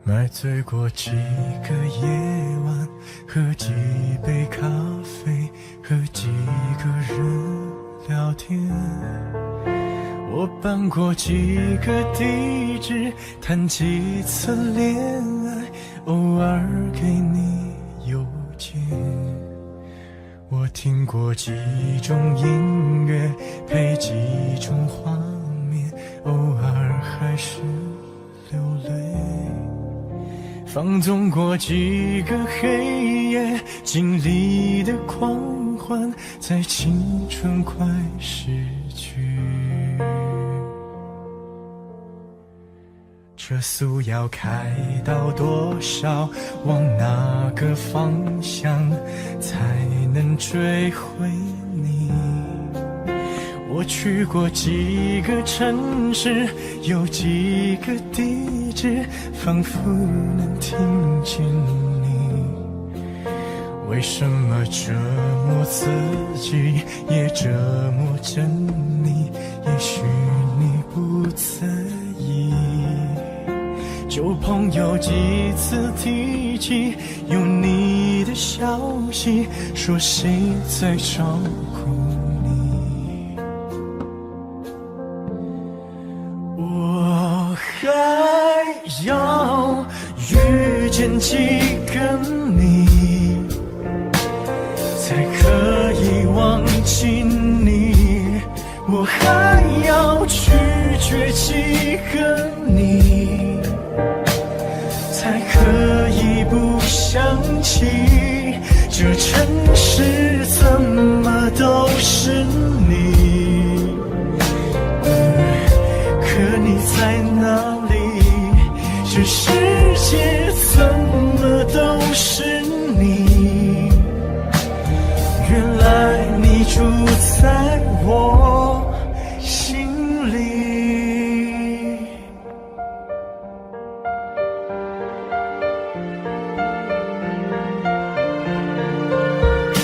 买醉过几个夜晚，喝几杯咖啡，和几个人聊天。我搬过几个地址，谈几次恋爱，偶尔给你邮件。我听过几种音乐，配几种画面，偶尔还是流泪。放纵过几个黑夜，经历的狂欢，在青春快逝去。车速要开到多少，往哪个方向才能追回你？我去过几个城市，有几个地址，仿佛能听见你。为什么折磨自己，也折磨着你？也许你不在意。旧朋友几次提起有你的消息，说谁在照顾你？我还要遇见几个你，才可以忘记你？我还要拒绝几个你，才可以不想起？这城市怎么都是你？可你在哪里？这世界怎么都是你？原来你住在我心里。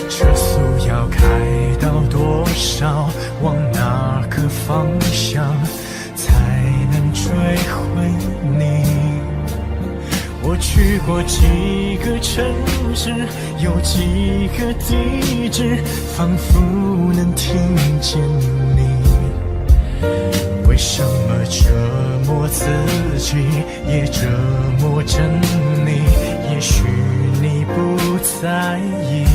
车速要开到多少，往哪个方向才能追回你？我去过几个城市，有几个地址，仿佛能听见你。为什么折磨自己，也折磨着你？也许你不在意。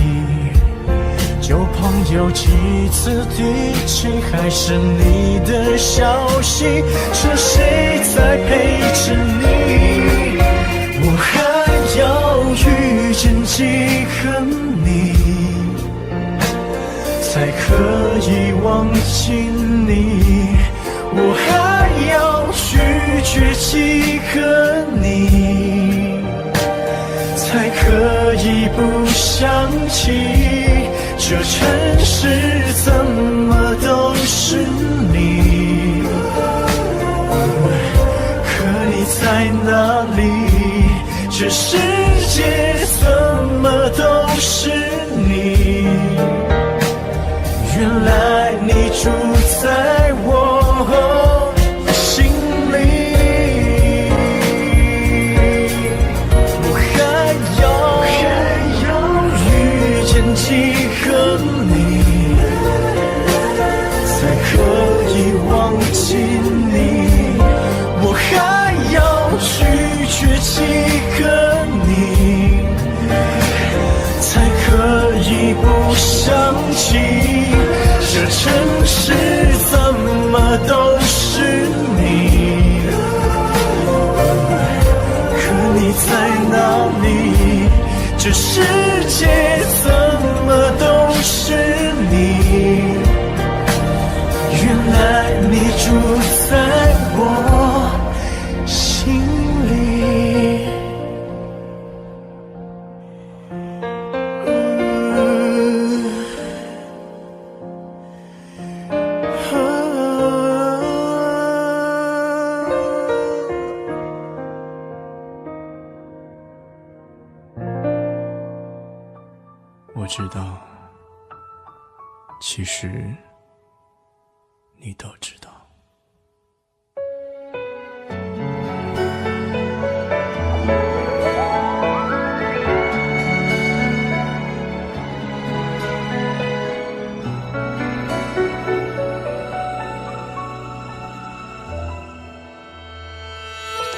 旧朋友几次提起，还是你的消息，说谁在陪着你？我还要遇见几个你，才可以忘记你？我还要拒绝几个你，才可以不想起？这城市怎么都是你？可你在哪里？这世界怎么都是你？原来你住在我心里。我还要遇见几个你，才可以忘记你？我还要拒绝几个你，才可以不想起？这城市怎么都是你？可你在哪里？这世界怎么都是你？原来你住在我心里。我知道，其实你都知道。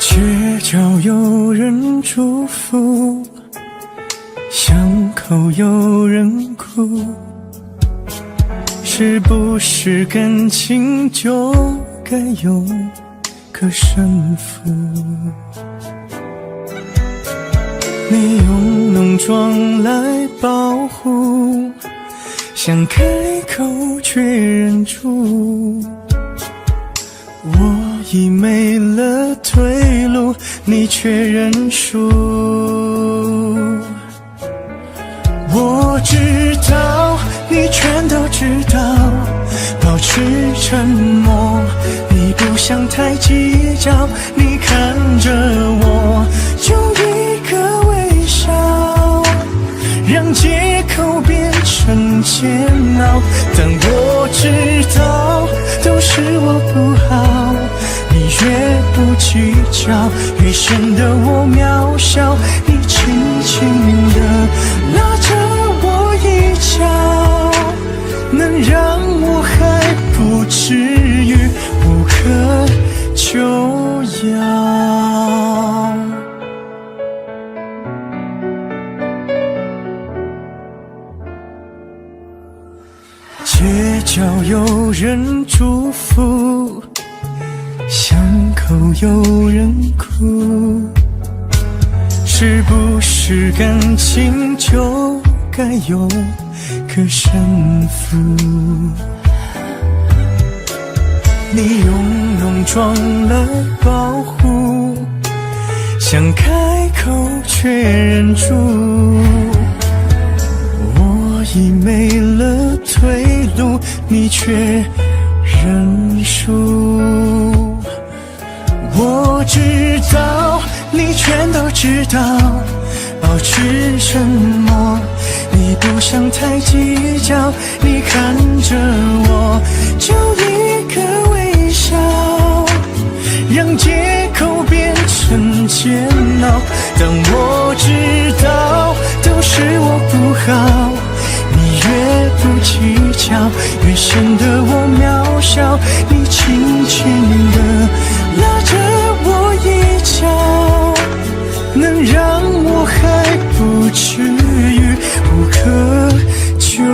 街角有人祝福，巷口有人哭，是不是感情就该有个胜负？你用浓妆来保护，想开口却忍住，我已没了退路，你却认输。我知道，你全都知道，保持沉默，你不想太计较，你看着我，就一个微笑，让借口变成煎熬。但我知道，都是我不好，你越不计较，越显得我渺小。你轻轻地拉着我一脚，能让我还不至于无可救药。街角有人祝福，巷口有人哭，是不是感情就该有个胜负？你用浓妆来保护，想开口却忍住，我已没了退路，你却认输。我知道，你全都知道，保持沉默，你不想太计较，你看着我，就一个微笑，让借口变成煎熬。但我知道，都是我不好，你越不计较，越显得我渺小。你轻轻地拉着我一脚，能让我还不至于无可救药。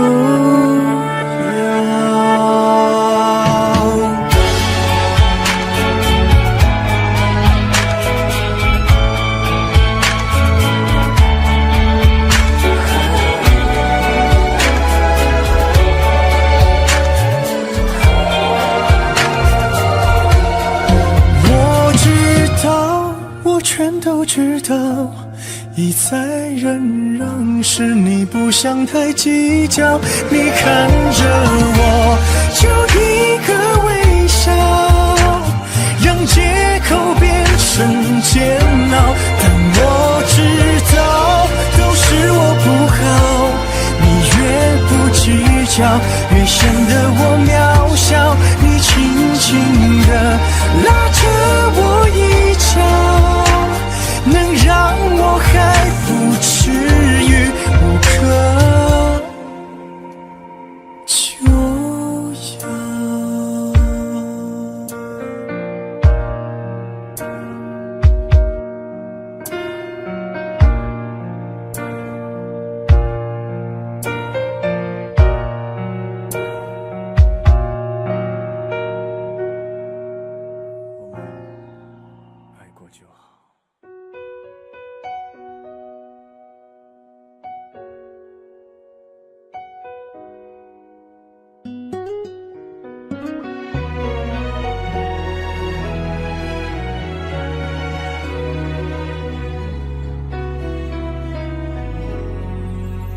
全都知道，一再忍让是你不想太计较，你看着我，就一个微笑，让借口变成煎熬。但我知道，都是我不好，你越不计较，越显得我渺小。你轻轻地拉着我一脚，能让我还不至于无可救药。爱过就好。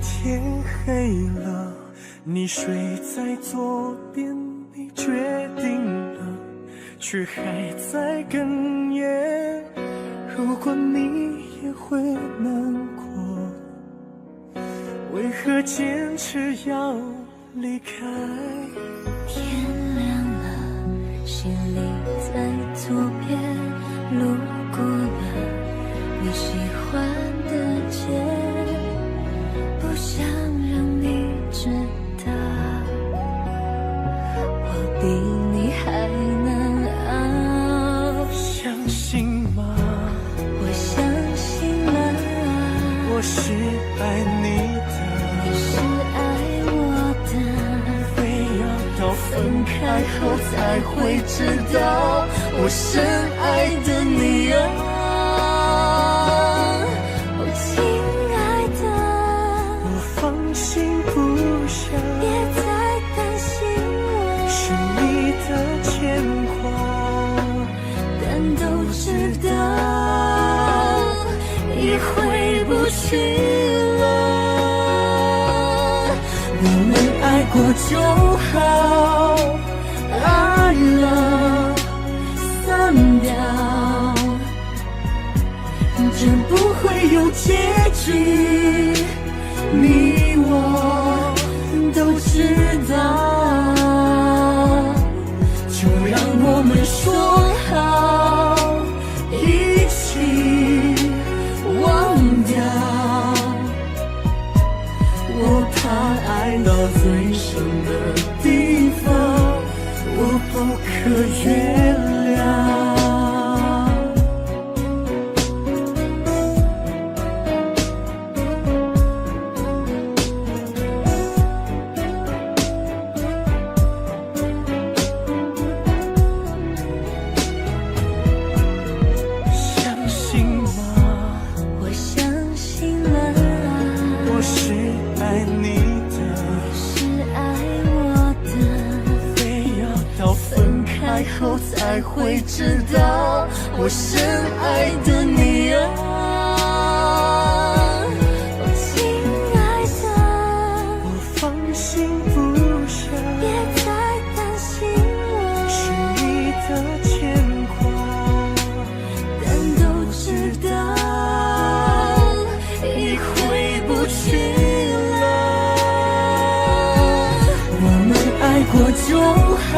天黑了，你睡在左边，你决定了，却还在哽咽。如果你也会难过，为何坚持要离开？天亮了，行李在左边，路过了你喜欢的街，不想让你知道，我比你还难熬。相信吗？是爱你的，你是爱我的，非要到分开后才会知道我深爱的你啊。哦，亲爱的，我放心不下，别再担心我，是你的牵挂，但都知道已回不去了。我们爱过就好，爱了散掉，这不会有结局，你我都知道，就让我们说好，一起忘掉。我怕爱到最深的地方，我不可原谅。相信吗？我相信了，我是爱你的，是爱我的，非要到分开后才会知道我深爱的你啊。哦，亲爱的，我放心不下，别再担心我，是你的牵挂，但都知道已回不去了。我们爱过就好，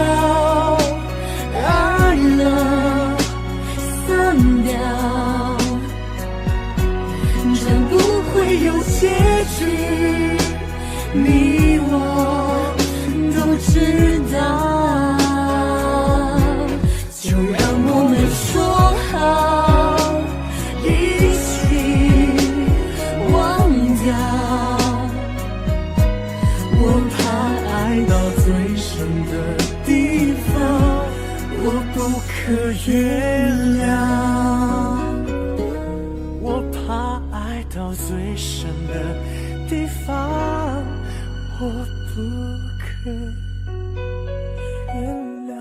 爱了散掉，这不会有结局，你我都知道，就让我们说好，一起忘掉。我怕爱到最深的地方，我不可原谅。我怕爱到最深的地方，我不可原谅。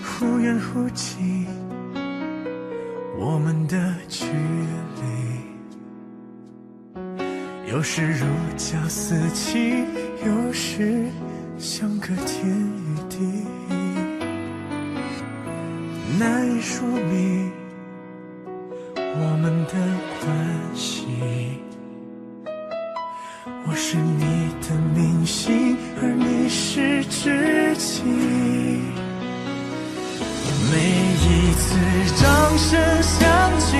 忽远忽近，我们的距离，有时如胶似漆，有时相隔天与地，难以说明我们的关系。我是你的明星，而你是知己。每一次掌声响起，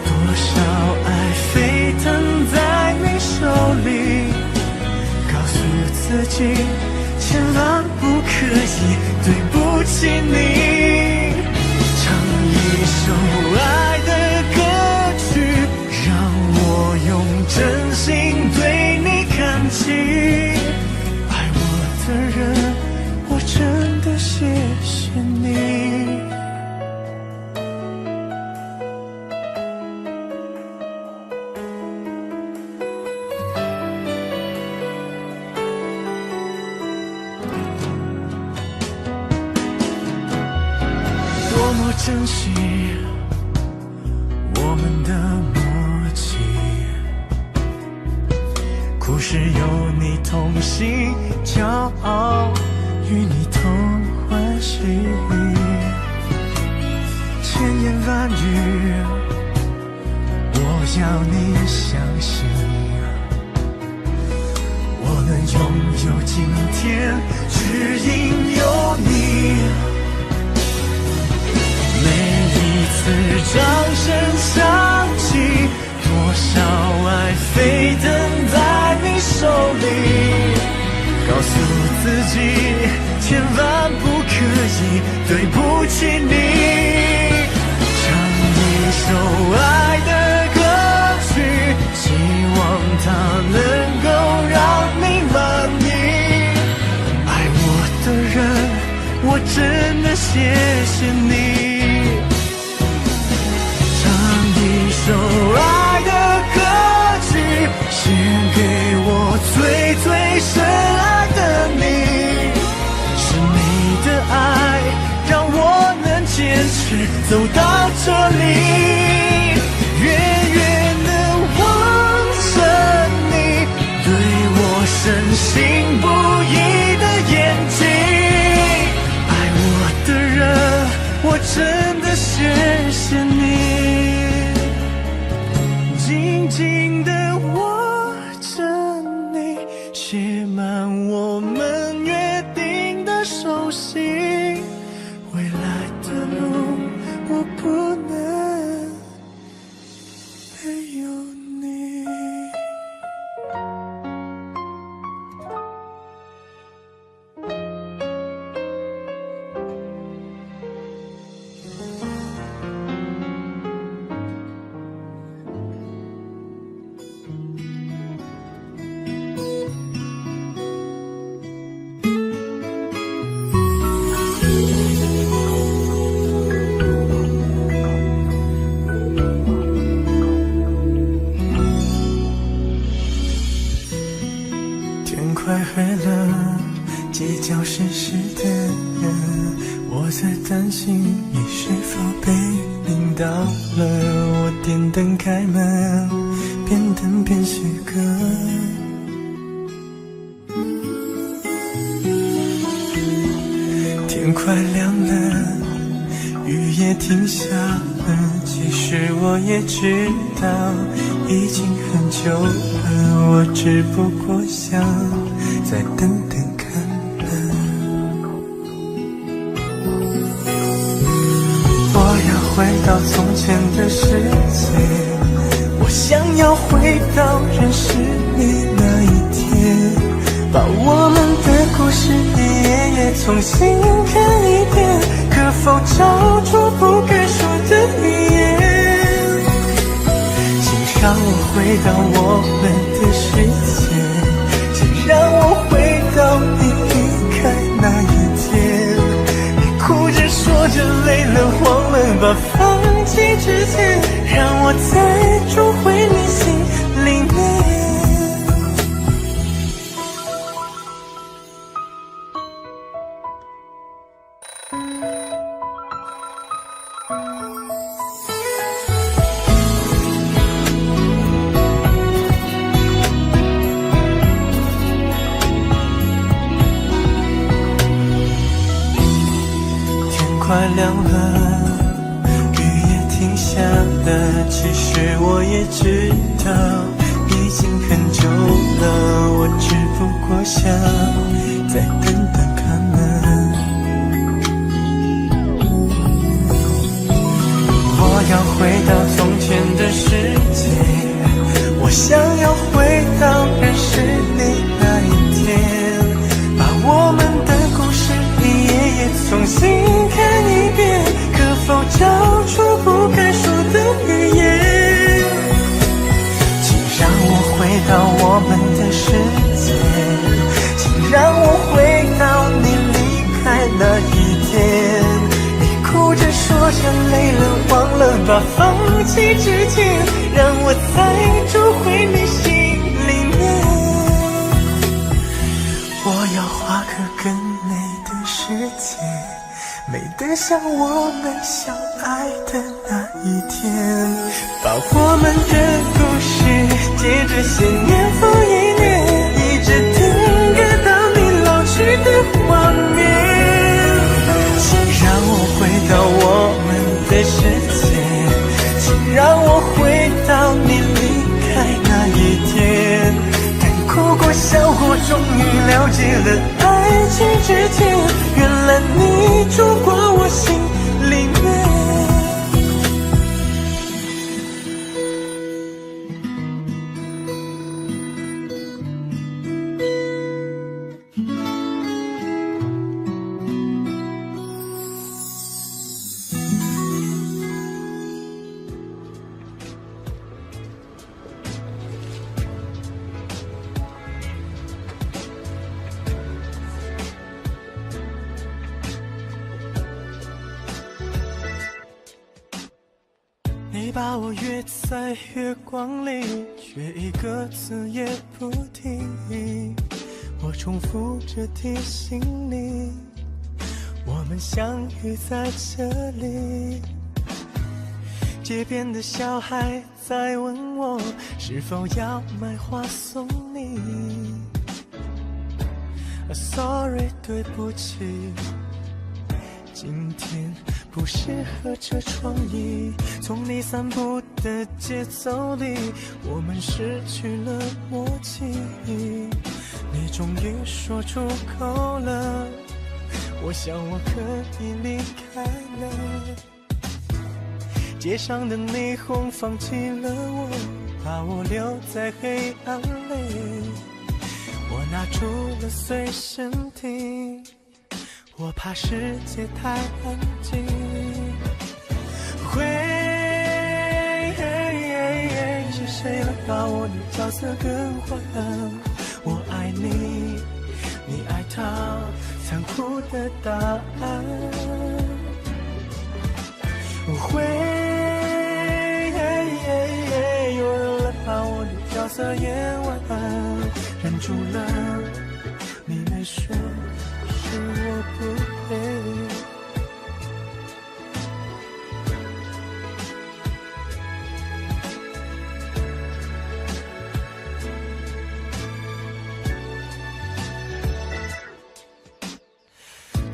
多少爱沸腾在你手里，告诉自己千万不可以对不起你。唱一首爱的歌曲，让我用真心对你看齐。爱我的人，我真的谢谢你。多么珍惜我们的默契，苦时有你同行，骄傲与你同欢喜。千言万语要你相信，我能拥有今天，只因有你。每一次掌声响起，多少爱飞腾在你手里，告诉自己千万不可以对不起你。唱一首爱的歌曲，希望它能够让你满意。爱我的人，我真的谢谢你。唱一首爱的歌曲，献给我最最深爱的你。是你的爱让我能坚持走到这里，远远地望着你对我深信不疑的眼睛。爱我的人，我真的谢谢你。紧紧地握着你，写满我们约定的手心。未来的路，我不能没有你。天快黑了，街角湿湿的人，我在担心你是否被淋到了。我点灯开门，边等边写歌。天快亮了，雨也停下了，其实我也知道已经很久了，我只不过想再等等看了。我要回到从前的世界，我想要回到认识你那一天，把我们的故事一页页重新看一遍，可否找出不该说的语言？请让我回到我们的世界，请让我回到你离开那一天。你哭着说着累了慌了，把放弃之前，让我再住回你心里面。快亮了，雨也停下了，其实我也知道已经很久了，我只不过想再等等看了。我要回到从前的世界，我想要回到认识你那一天，把我们的故事一页页重新看一遍，可否找出不该说的语言？请让我回到我们的世界，请让我回到你离开那一天。你哭着说着累了忘了，把放弃之前，让我再住回你心里面。我要画个更美的世界，美得像我们相爱的那一天，把我们的故事接着写，年复一年，一直定格到你老去的画面。请让我回到我们的世界，请让我回到你终于了解了爱情之甜，原来你住过我心里面。你把我约在月光里，却一个字也不提。我重复着提醒你，我们相遇在这里。街边的小孩在问我，是否要买花送你。Sorry， 对不起，今天不适合这创意。从你散步的节奏里，我们失去了默契。你终于说出口了，我想我可以离开了。街上的霓虹放弃了我，把我留在黑暗里。我拿出了随身听，我怕世界太安静。是谁来把我的角色更换？我爱你，你爱他，残酷的答案。有人来把我的角色演完，忍住了，你没说是我不配。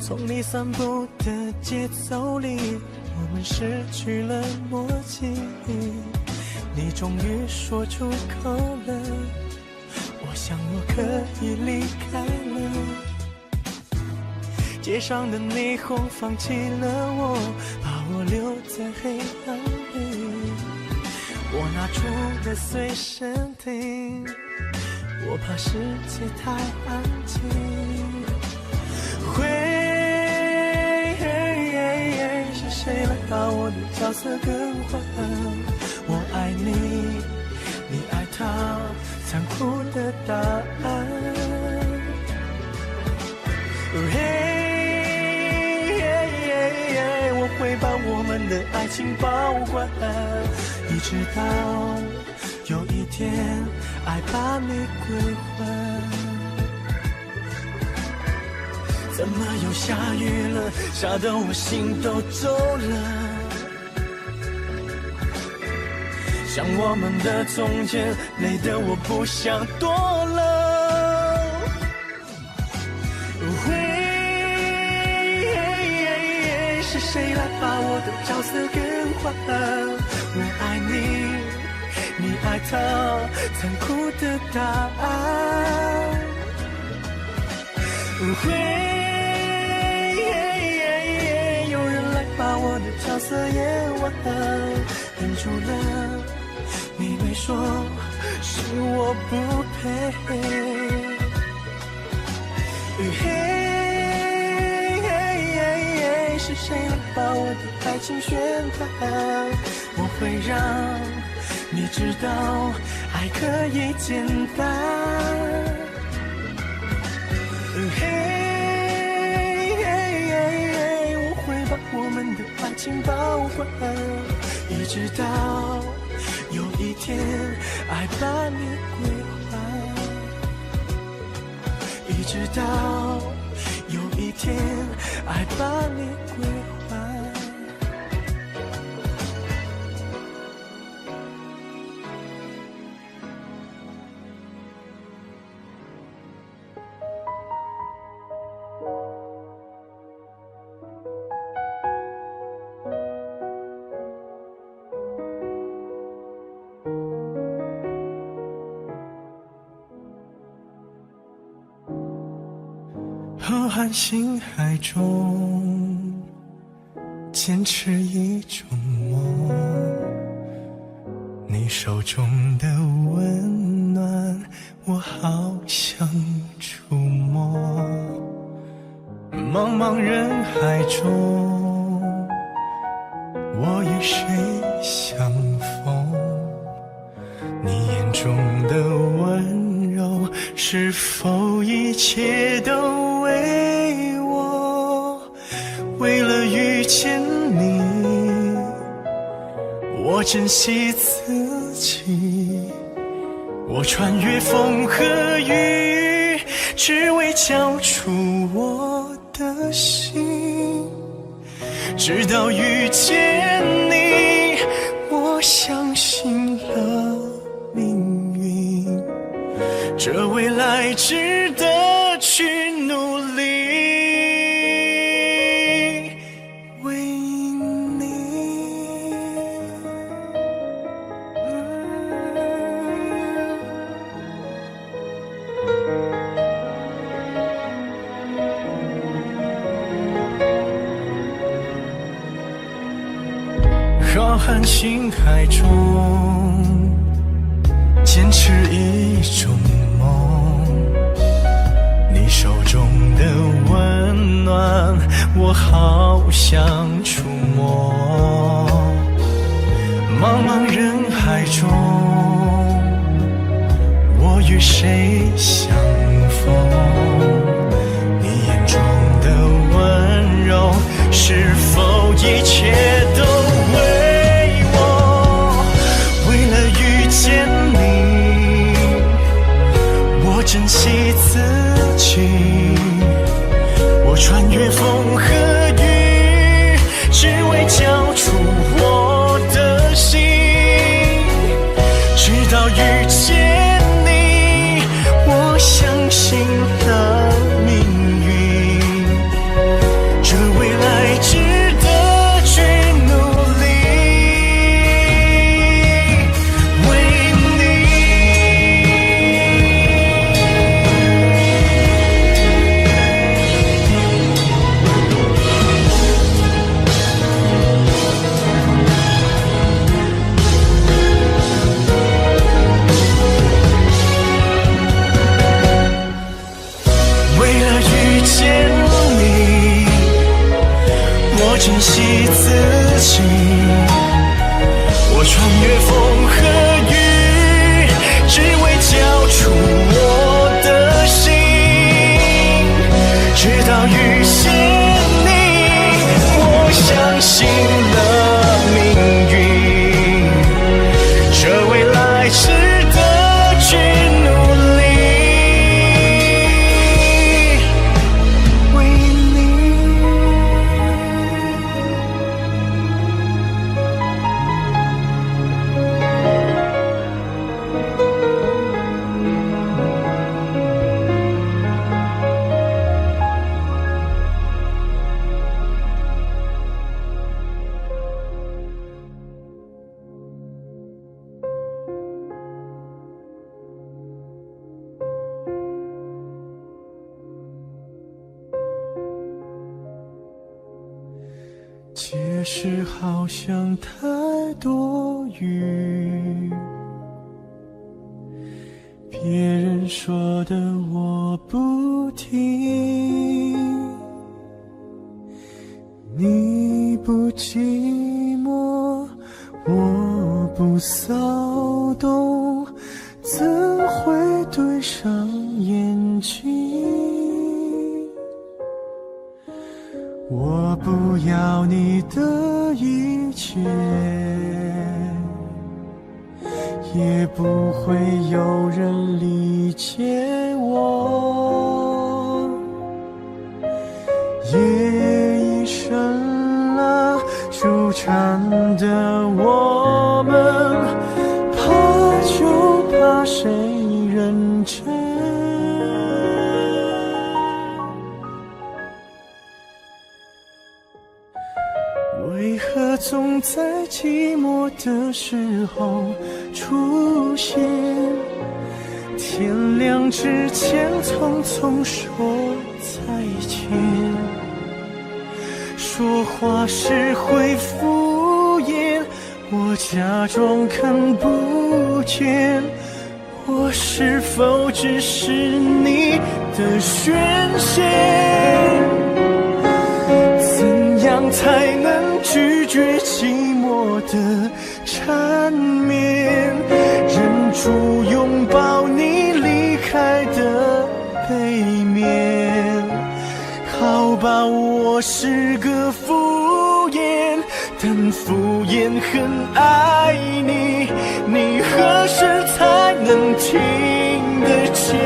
从你散步的节奏里，我们失去了默契。你终于说出口了，我想我可以离开了。街上的霓虹放弃了我，把我留在黑暗里。我拿出了随身听，我怕世界太安静。是谁来把我的角色更换？我爱你，你爱他，残酷的答案。我会把我们的爱情保管，一直到有一天爱把你归还。怎么又下雨了？下得我心都皱了。想我们的从前，累得我不想多了。是谁来把我的角色更换？我爱你，你爱他，残酷的答案。有人来把我的角色演完，忍住了，你没说是我不配。是谁来把我的爱情宣判？我会让你知道，爱可以简单。我会把我们的爱情保管，一直到有一天爱把你归还，一直到有一天爱把你归还。浩瀚星海中，坚持一种梦。你手中的温暖，我好想触摸。茫茫人海中，我与谁相逢？你眼中的温柔，是否一切都为我？为了遇见你，我珍惜自己，我穿越风和雨，只为交出我的心。直到遇见你，我相信了命运，这未来值得去努力。为你浩瀚星海中，坚持一种梦。你手中的温暖，我好想触摸。茫茫人海中，我与谁相逢？你眼中的温柔，是否一切都为我？为了遇见你，我珍惜自己，我穿越风和雨，只为交出我的心。直到遇见你，我相信了命运，这未来值得去努力。为你我珍惜自己，我穿越风和雨，只为交出我的心。直到遇见你，我相信了命运，这未来值得去努力。解释好像太多余，别人说的我不听。你不寂寞，我不骚动，怎会对上眼睛？我不要你的一切，也不会有人理解我。夜已深了，纠缠的我们，怕就怕谁认真。为何总在寂寞的时候出现？天亮之前匆匆说再见。见，说话时会敷衍，我假装看不见，我是否只是你的宣泄？怎样才能拒绝寂寞的缠绵，忍住拥抱你离开的背面？好吧，我是个敷衍，但敷衍很爱你，你何时才能听得见？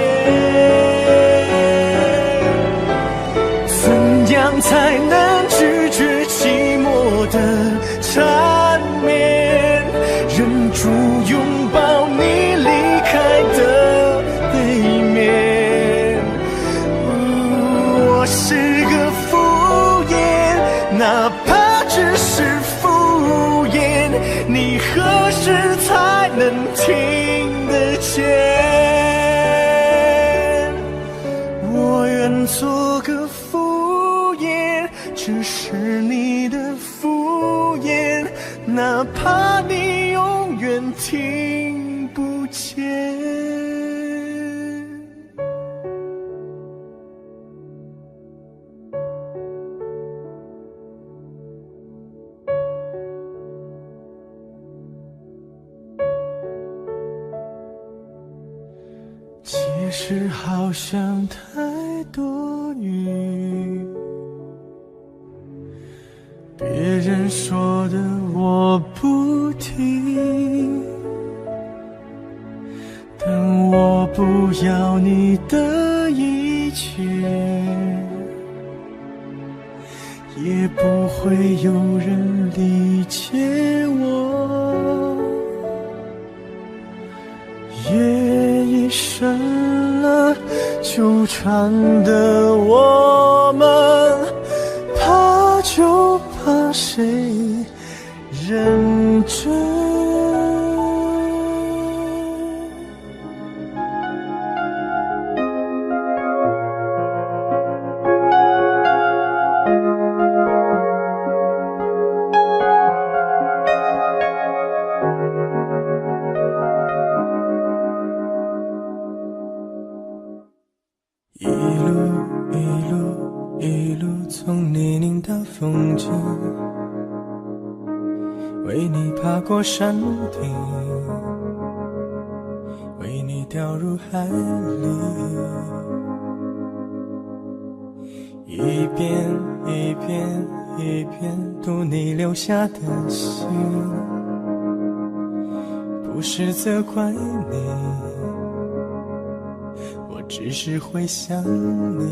怎样才能拒绝寂寞的缠绵，忍住拥抱你离开的背面？我是个敷衍，哪怕只是敷衍，你何时才能听得见？我愿做个敷衍，只是你的敷衍，哪怕你永远听不见。其实好像太多余，别人说的我不听，但我不要你的一切，也不会有人理解我。夜已深了，纠缠的我们，怕就怕谁认真。一路从泥泞到风景，为你爬过山顶，为你掉入海里，一遍一遍一遍读你留下的信，不是责怪你，我只是会想你。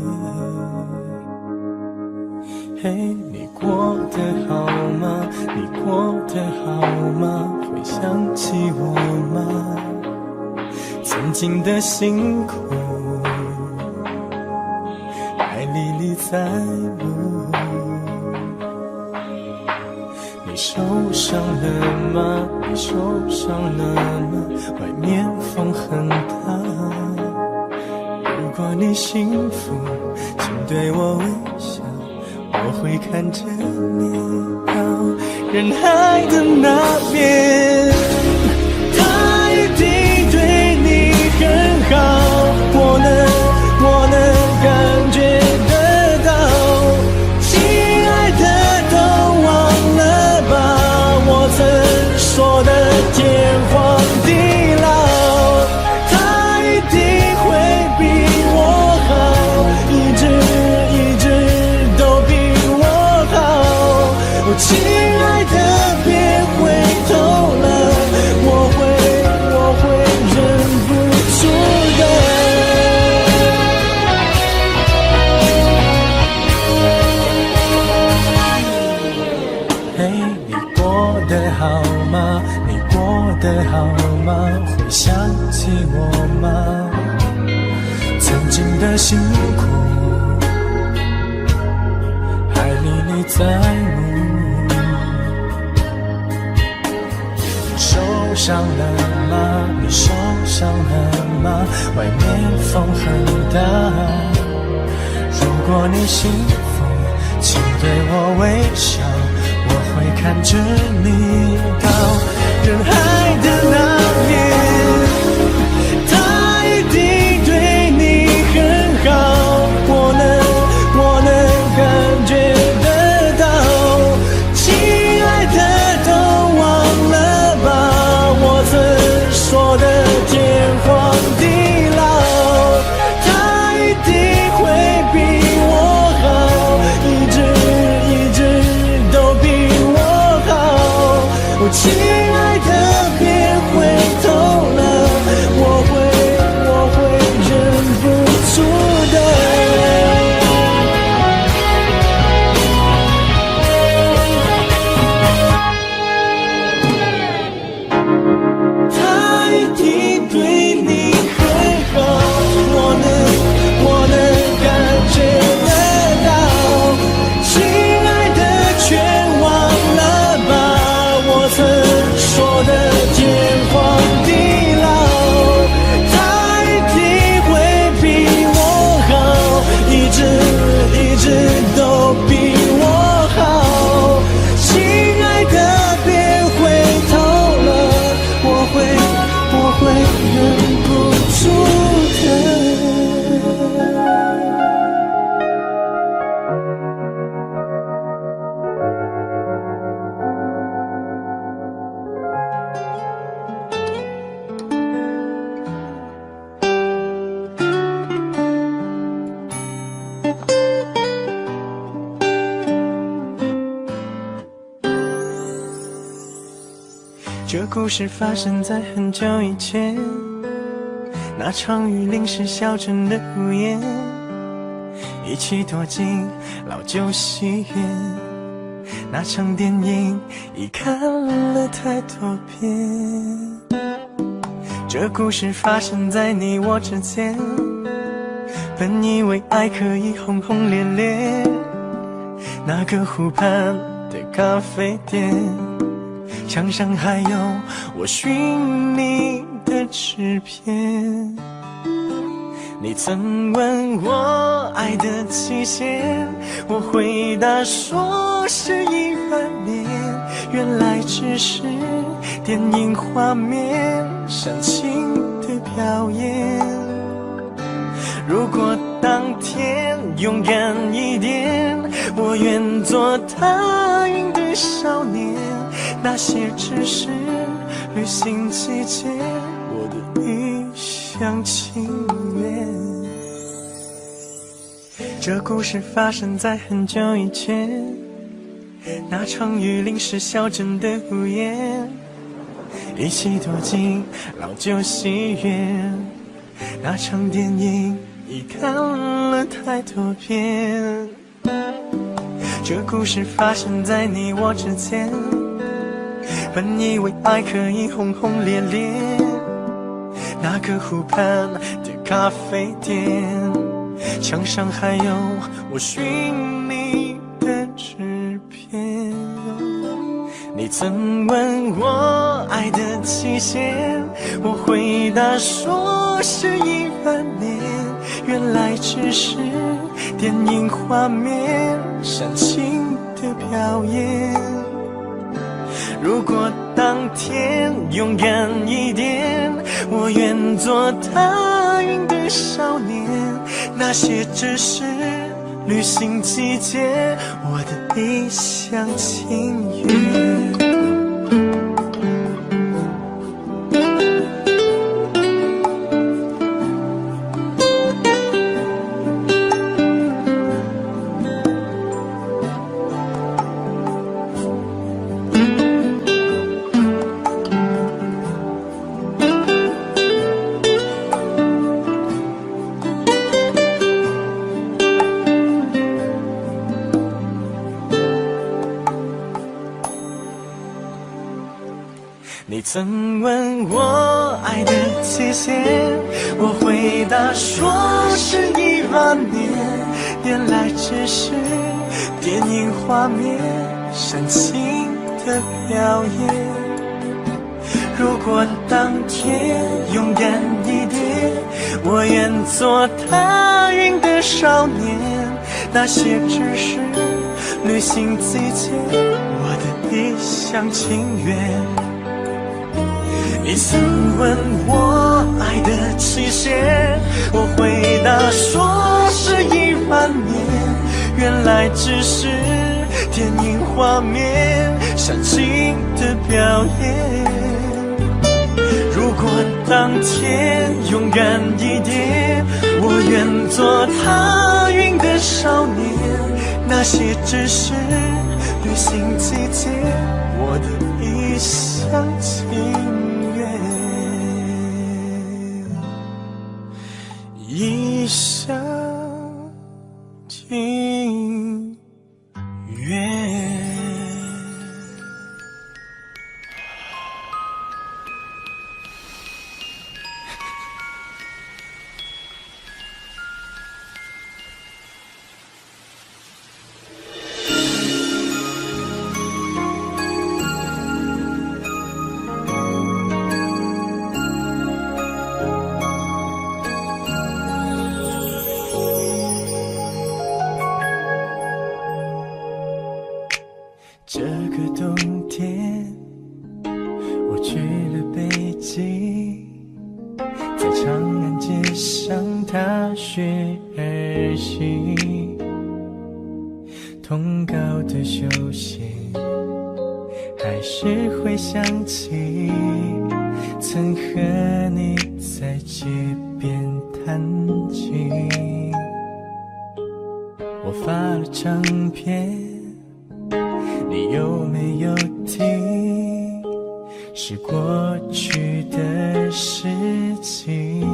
嘿，你过得好吗？你过得好吗？会想起我吗？曾经的辛苦还历历在目。你受伤了吗？你受伤了吗？外面风很大。如果你幸福，请对我微笑，我会看着你到人海的那边。他一定对你很好，我能感觉得到。亲爱的，都忘了吧，我曾说的天荒地老。他一定会比我好，一直都比我好。亲爱的，别回头了，我会忍不住的。嘿，你过得好吗？你过得好吗？会想起我吗？曾经的辛苦还历历在目。受伤了吗？你受伤了吗？外面风很大。如果你幸福，请对我微笑，我会看着你到人海的那边，他一定对你很好，我能感觉得到。亲爱的，都忘了吧，我曾说的天荒地老，他一定会比我好，一直都比我好。亲爱的，别回头了，我会忍不住的。他一定对你很好，我能感觉得到。亲爱的，全忘了吧，我曾说的天荒地老，他一定会比我好，一直都比我好。亲爱的，别回头了，我会忍不住的。这故事发生在很久以前，那场雨淋湿小镇的屋檐，一起躲进老旧戏院，那场电影已看了太多遍。这故事发生在你我之间，本以为爱可以轰轰烈烈，那个湖畔的咖啡店，墙上还有我寻你的纸片。你曾问我爱的期限，我回答说是100年，原来只是电影画面煽情的表演。如果当天勇敢一点，我愿做踏云的少年，那些只是旅行季节，我的一厢情愿。这故事发生在很久以前，那场雨淋湿小镇的屋檐，一起躲进老旧戏院，那场电影已看了太多遍。这故事发生在你我之间，本以为爱可以轰轰烈烈，那个湖畔的咖啡店，墙上还有我寻你的纸片。你曾问我爱的期限，我回答说是100年，原来只是电影画面煽情的表演。如果当天勇敢一点，我愿做踏云的少年，那些只是旅行季节，我的一厢情愿。你曾问我爱的期限，我回答说是100年，原来只是电影画面煽情的表演。如果当天勇敢一点，我愿做踏云的少年，那些只是旅行季节我的一厢情愿。你曾问我爱的期限，我回答说是10000年，原来只是电影画面煽情的表演。如果当天勇敢一点，我愿做踏云的少年，那些只是旅行季节我的一厢情愿，一厢情愿。这个冬天，我去了北京，在长安街上踏雪而行，通告的休闲，还是会想起曾和你在街边弹琴。我发了唱片，你有没有听？是过去的事情。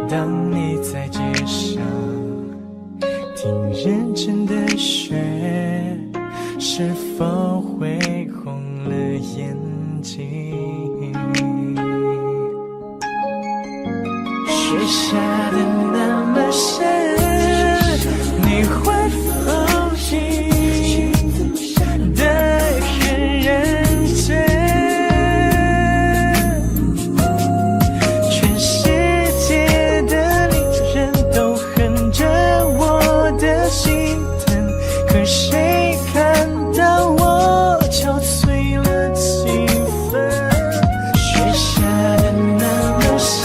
当你在街上听认真的雪，是否会红了眼睛？雪下的那么深，你会否记得很认真？全世界的恋人都哼着我的心疼，可谁看到我憔悴了几分？雪下的那么深，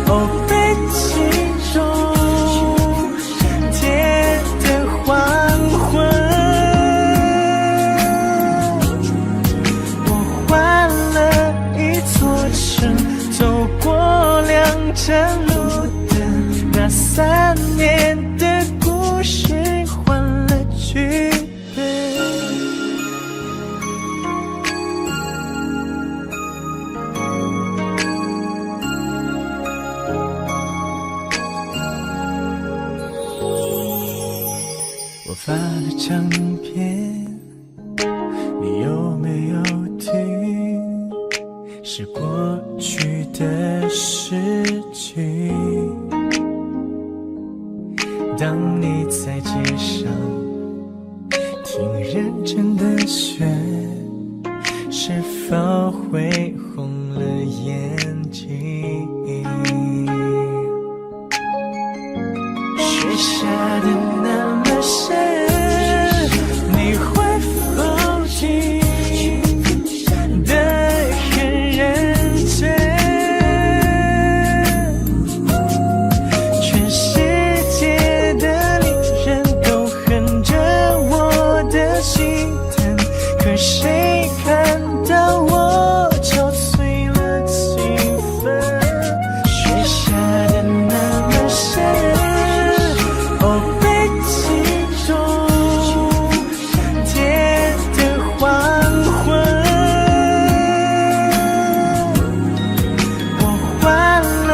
哦，北京中天的黄昏，我换了一座城，走过2盏路灯，那3年的故事换了剧本。我发了唱片，你有没有听？是过去的事情。当你在街上听认真的雪，是否会红了眼睛？雪下的那么深，你会否记得很认真？全世界的恋人都哼着我的心疼，可谁看到我憔悴了几分？雪下的那么深，哦，北京中天的黄昏，我换了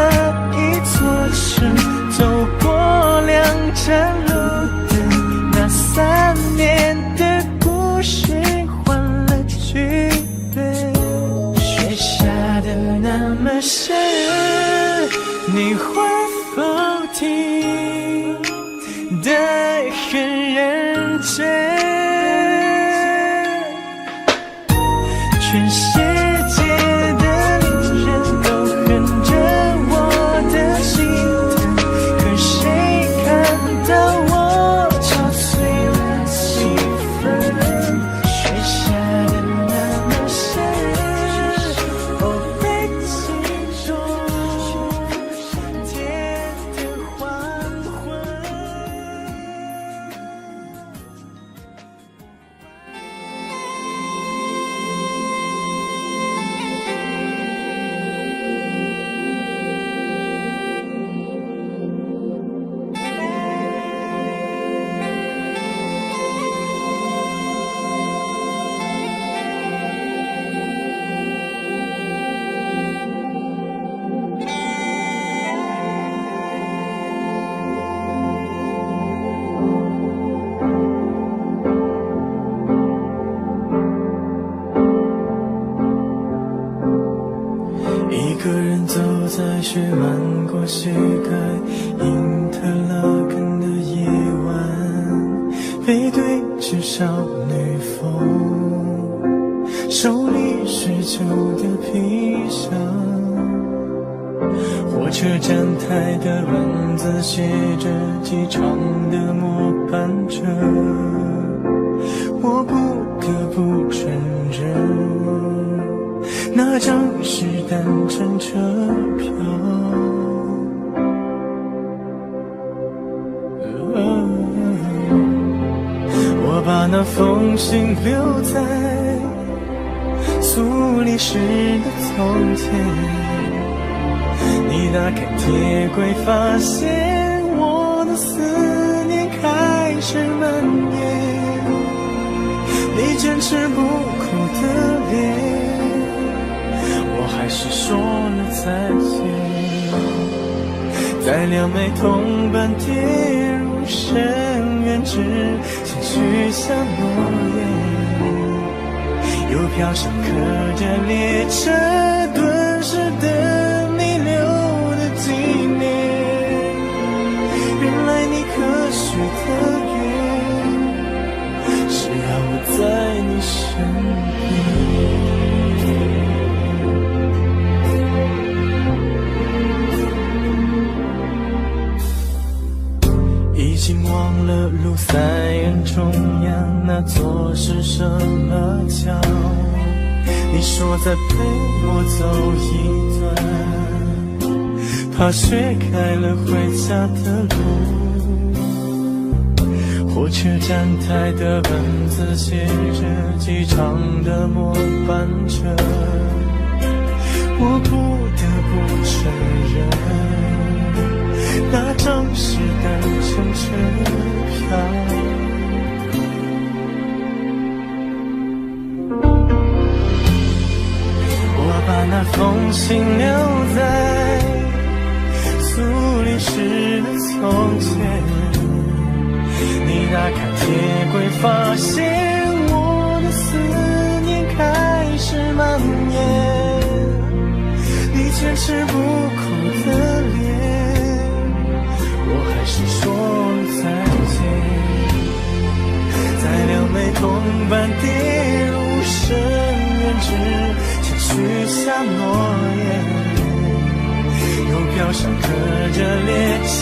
一座城，走过2盏路灯，那3年的故事换了剧本。雪下的那么深，你会否听得很认真？全世界的恋人都哼着我的心疼，可在雪漫过膝盖，因特拉根的夜晚，背对着少女风，手里是旧的皮箱。火车站台的文字写着机场的末班车，我不得不承认，那张是单程车票。我把那封信留在苏黎世的从前，你打开铁柜，发现我的思念开始蔓延。你坚持不哭的脸，我还是说了再见。在两枚铜板跌入深渊之前许下诺言，邮票上刻着列车敦实的你留的纪念。原来你可许的愿是要我在你身边。已经忘了卢塞恩中央那座是什么桥，你说再陪我走一段，怕雪开了回家的路。火车站台的文字写着机场的末班车，我不得不承认，那张是单程车票。我把那封信留在苏黎世的从前，你打开铁柜，发现我的思念开始蔓延。你坚持不哭的脸，我还是说了再见。在两枚铜板跌入深渊之前许下诺言，邮票上刻着列车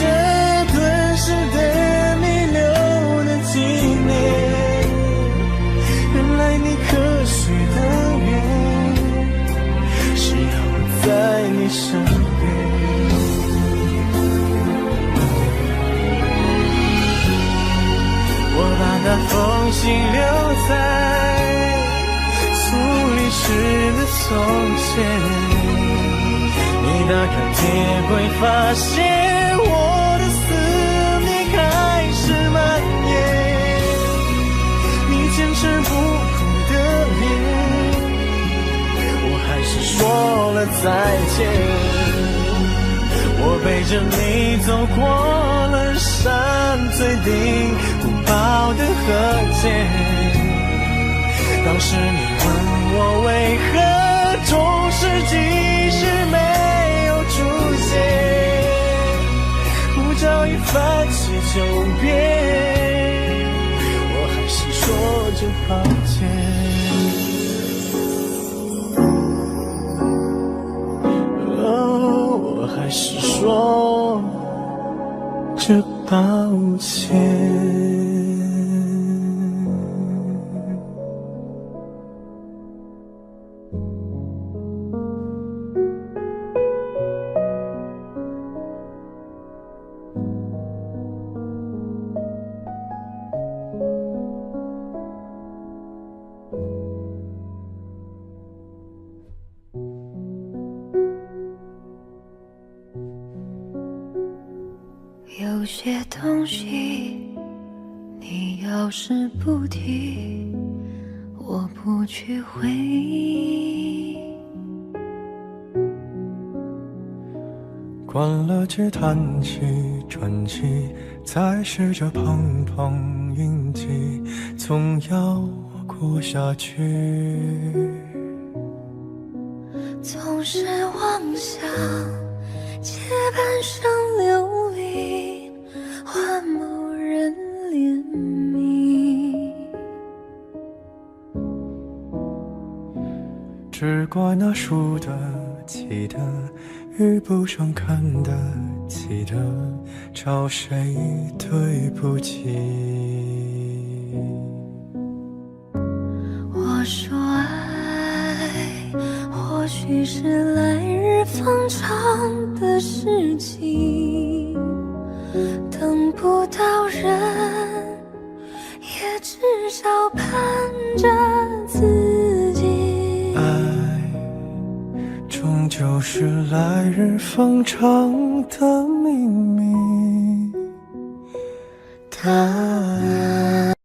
敦实的你留的纪念。原来你可许的愿是要我在你身边。我把那封信留在苏黎世的从前，你打开铁柜，发现我的思念开始蔓延。你坚持不哭的脸，我还是说了再见。我背着你走过了山最顶古堡的河间，当时你问我为何中世纪时没有出现，护照已翻起9遍，我还是说着抱歉。我还是说着抱歉。有些东西你要是不提，我不去回忆。关了机，叹气，喘气，再试着碰碰运气，总要过下去。总是妄想街板上流离，换某人怜悯。只怪那输得起的，遇不上看得起的，找谁对不起？我说爱，或许是来日方长的事情，等不到人，也至少盼着自己。爱终究是来日方长的秘密。答案。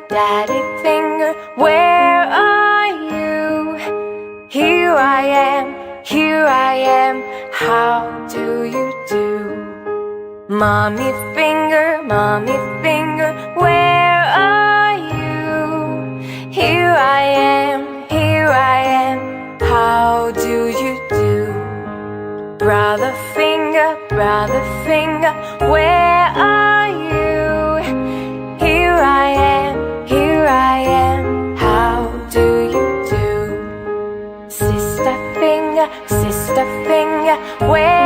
Daddy finger, where are you? Here I am, how do you do? Mommy finger, where are you? Here I am, how do you do? Brother finger, where are you? Here I am, how do you do? Sister finger, where